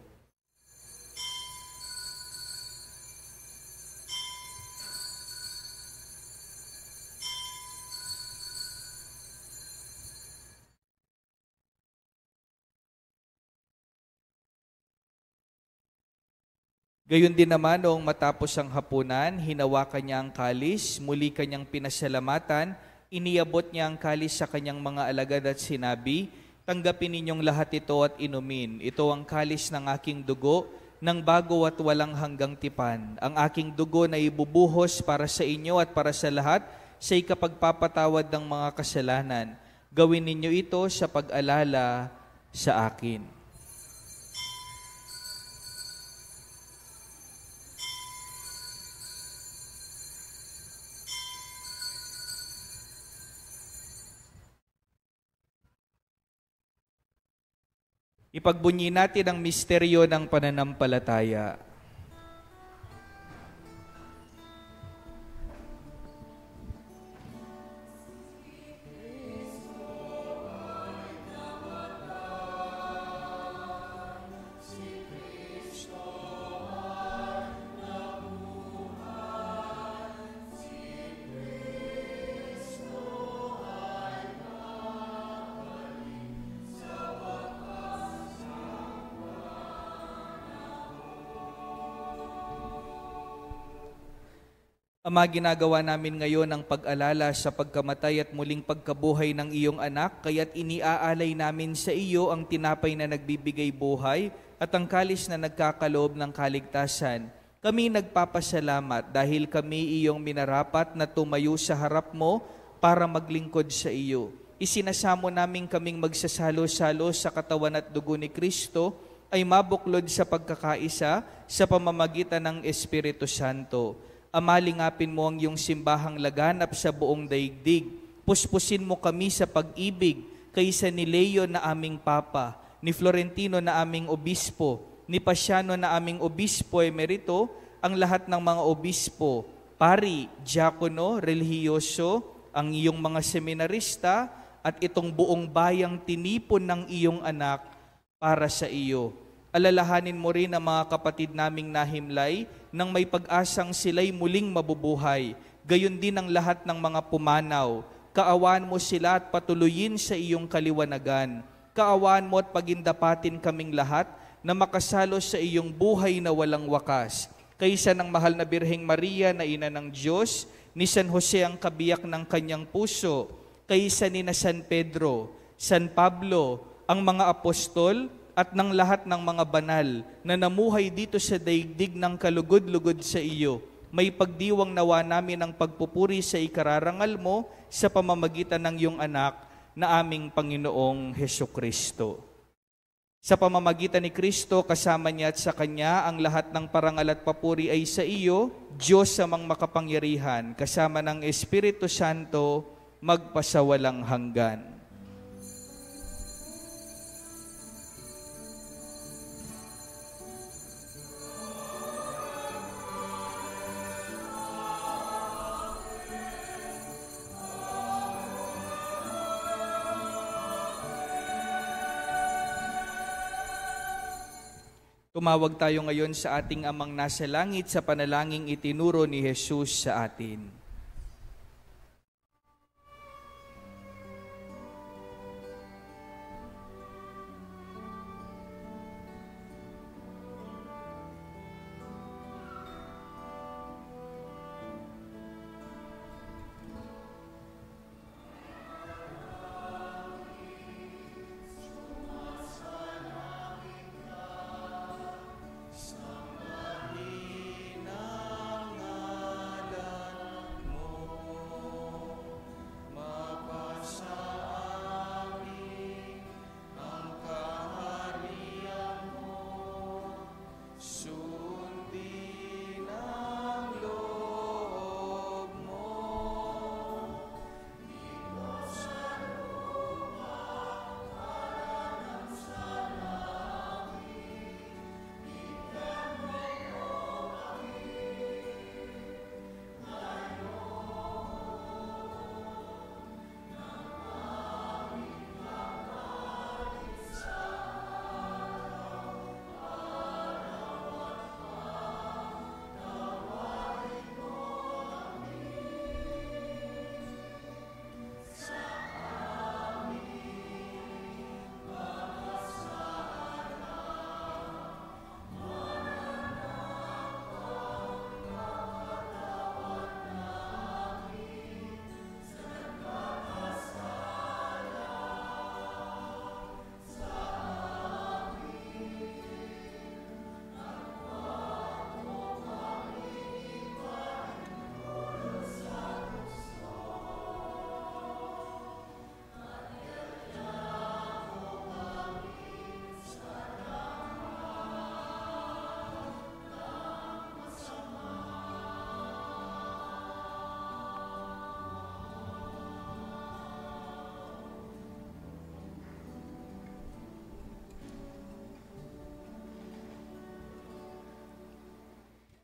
B: Gayon din naman noong matapos ang hapunan, hinawakan niya ang kalis, muli kanyang pinasalamatan, iniabot niya ang kalis sa kanyang mga alagad at sinabi, "Tanggapin ninyong lahat ito at inumin. Ito ang kalis ng aking dugo, ng bago at walang hanggang tipan. Ang aking dugo na ibubuhos para sa inyo at para sa lahat sa ikapagpapatawad ng mga kasalanan. Gawin ninyo ito sa pag-alala sa akin." Ipagbunyi natin ang misteryo ng pananampalataya. Ama, ginagawa namin ngayon ang pag-alala sa pagkamatay at muling pagkabuhay ng iyong anak, kaya't iniaalay namin sa iyo ang tinapay na nagbibigay buhay at ang kalis na nagkakaloob ng kaligtasan. Kami nagpapasalamat dahil kami iyong minarapat na tumayo sa harap mo para maglingkod sa iyo. Isinasamo namin kaming magsasalo-salo sa katawan at dugo ni Kristo ay mabuklod sa pagkakaisa sa pamamagitan ng Espiritu Santo. Ama, lingapin mo ang iyong simbahang laganap sa buong daigdig. Puspusin mo kami sa pag-ibig kaysa ni Leo na aming Papa, ni Florentino na aming Obispo, ni Pasiano na aming Obispo Emerito, ang lahat ng mga Obispo, Pari, Diakono, Relihiyoso, ang iyong mga seminarista, at itong buong bayang tinipon ng iyong anak para sa iyo. Alalahanin mo rin ang mga kapatid naming nahimlay nang may pag-asang sila'y muling mabubuhay. Gayon din ang lahat ng mga pumanaw. Kaawaan mo sila at patuloyin sa iyong kaliwanagan. Kaawaan mo at pagindapatin kaming lahat na makasalo sa iyong buhay na walang wakas. Kaysa ng mahal na Birheng Maria na ina ng Diyos, ni San Jose ang kabiyak ng kanyang puso, kaysa ni na San Pedro, San Pablo, ang mga apostol, at ng lahat ng mga banal na namuhay dito sa daigdig ng kalugod-lugod sa iyo, may pagdiwang nawa namin ang pagpupuri sa ikararangal mo sa pamamagitan ng iyong anak na aming Panginoong Hesukristo. Sa pamamagitan ni Kristo, kasama niya at sa Kanya, ang lahat ng parangal at papuri ay sa iyo, Diyos amang makapangyarihan, kasama ng Espiritu Santo, magpasawalang hanggan. Tumawag tayo ngayon sa ating Amang nasa langit sa panalangin itinuro ni Jesus sa atin.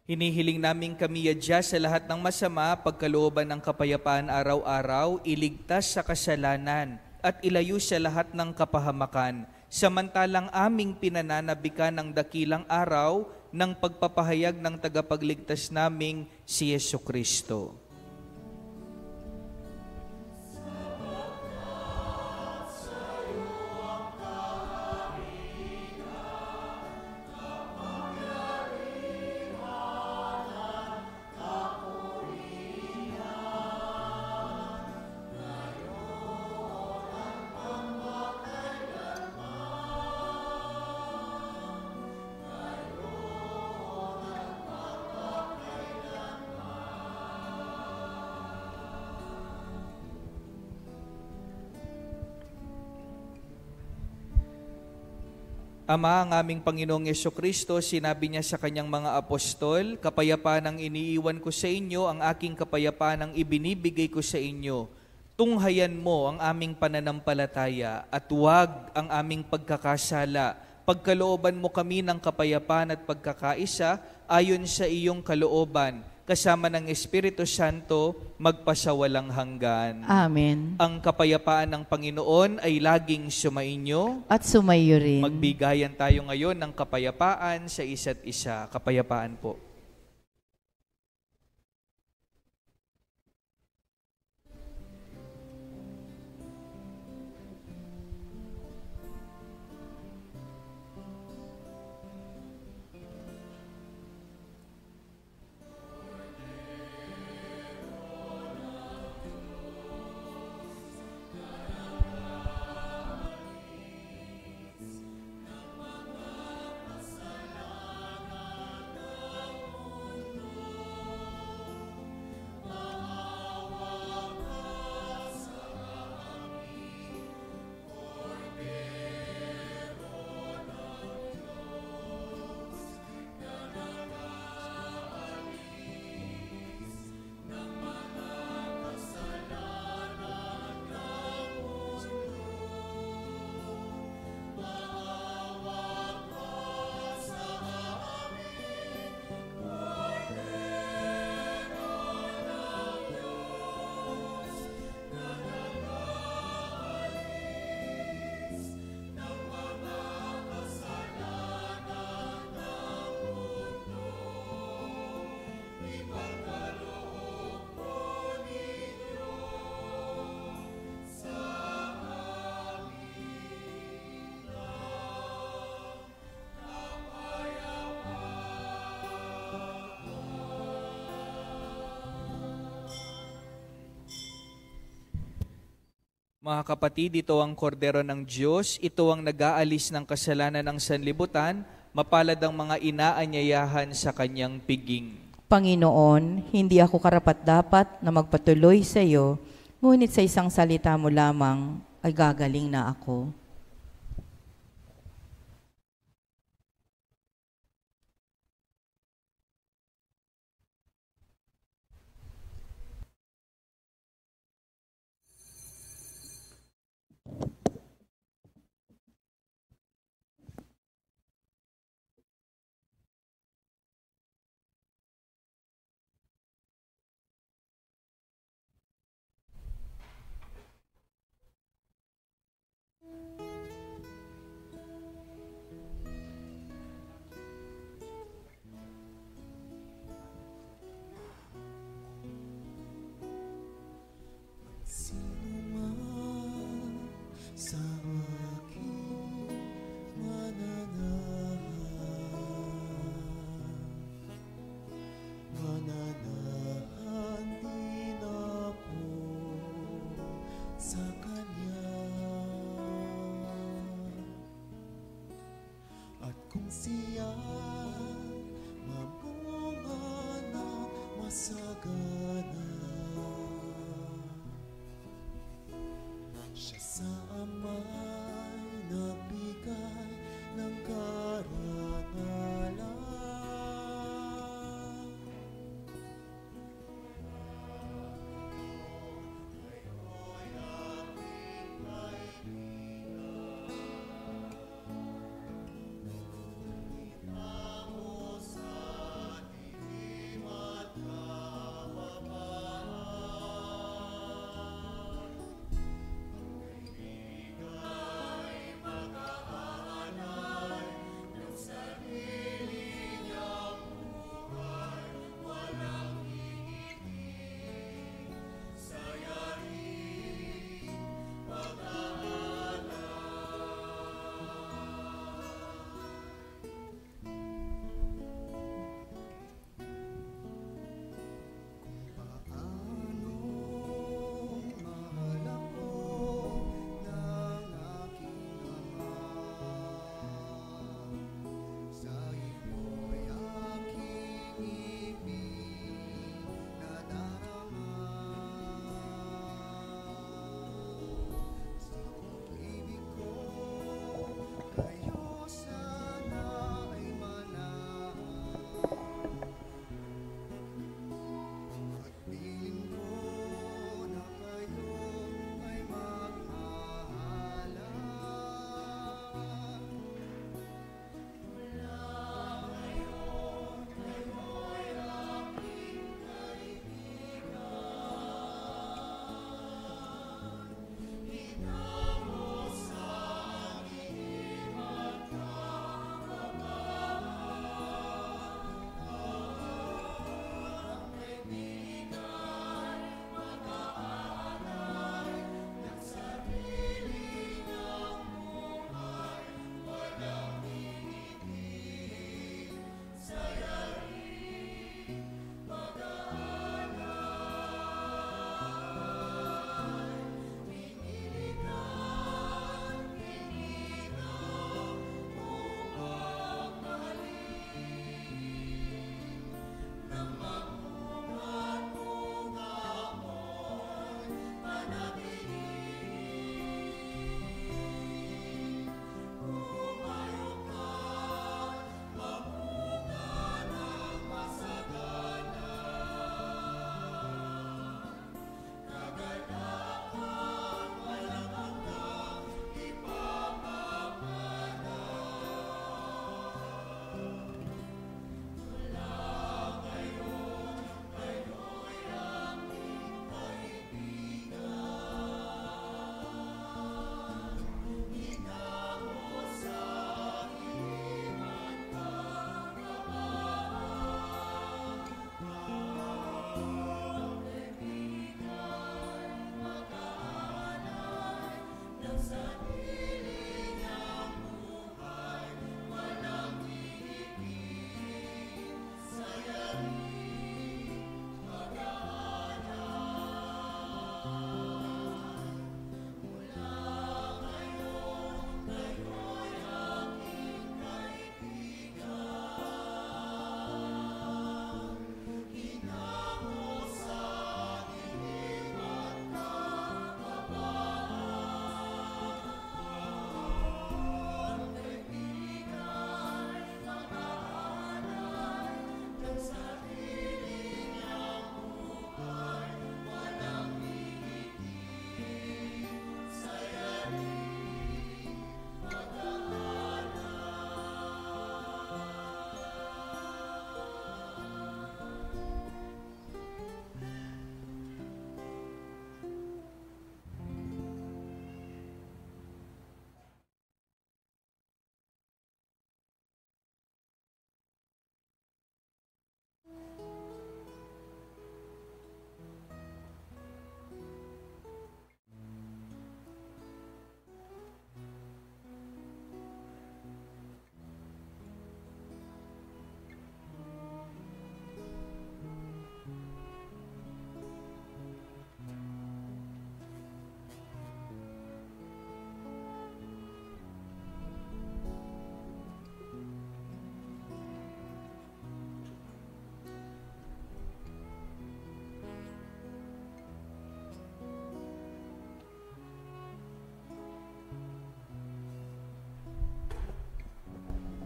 B: Hinihiling namin kami yadya sa lahat ng masama, pagkalooban ng kapayapaan araw-araw, iligtas sa kasalanan at ilayo sa lahat ng kapahamakan. Samantalang aming pinananabikan ng dakilang araw ng pagpapahayag ng tagapagligtas naming si Jesucristo. Ama, ang aming Panginoong Jesucristo, sinabi niya sa kanyang mga apostol, kapayapaan ang iniiwan ko sa inyo, ang aking kapayapaan ang ibinibigay ko sa inyo. Tunghayan mo ang aming pananampalataya at huwag ang aming pagkakasala. Pagkalooban mo kami ng kapayapaan at pagkakaisa ayon sa iyong kalooban, kasama ng Espiritu Santo, magpasawalang hanggan.
A: Amen.
B: Ang kapayapaan ng Panginoon ay laging sumainyo.
A: At sumayo rin.
B: Magbigayan tayo ngayon ng kapayapaan sa isa't isa. Kapayapaan po. Mga kapatid, ito ang kordero ng Diyos, ito ang nag-aalis ng kasalanan ng sanlibutan, mapalad ang mga inaanyayahan sa kanyang piging.
A: Panginoon, hindi ako karapat-dapat na magpatuloy sa iyo, ngunit sa isang salita mo lamang ay gagaling na ako.
E: Kung siya mamunga ng masagana, siya sa Ama'y nagbigay ng karangalan.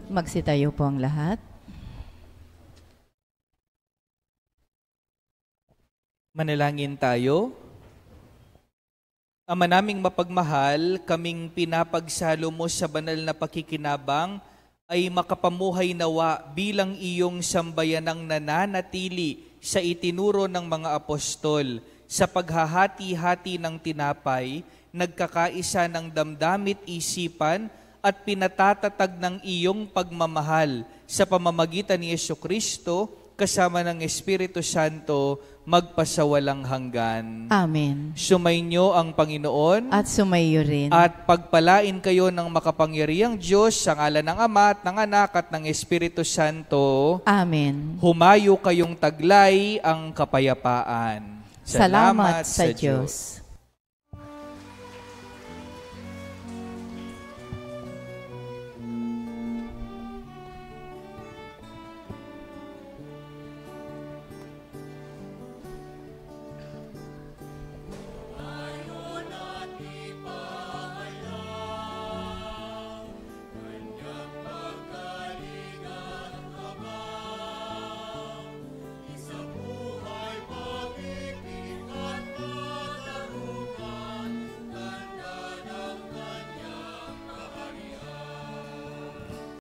A: Magsitayo po ang lahat.
B: Manalangin tayo. Ama naming mapagmahal, kaming pinapagsalo mo sa banal na pakikinabang ay makapamuhay nawa bilang iyong sambayanang nananatili sa itinuro ng mga apostol sa paghahati-hati ng tinapay, nagkakaisa ng damdamit isipan at pinatatatag ng iyong pagmamahal sa pamamagitan ni Jesucristo kasama ng Espiritu Santo magpasawalang hanggan.
A: Amen.
B: Sumainyo ang Panginoon
A: At sumayo rin.
B: at pagpalain kayo ng makapangyarihang Diyos sa ngalan ng Ama at ng Anak at ng Espiritu Santo.
A: Amen.
B: Humayo kayong taglay ang kapayapaan.
A: Salamat sa Diyos.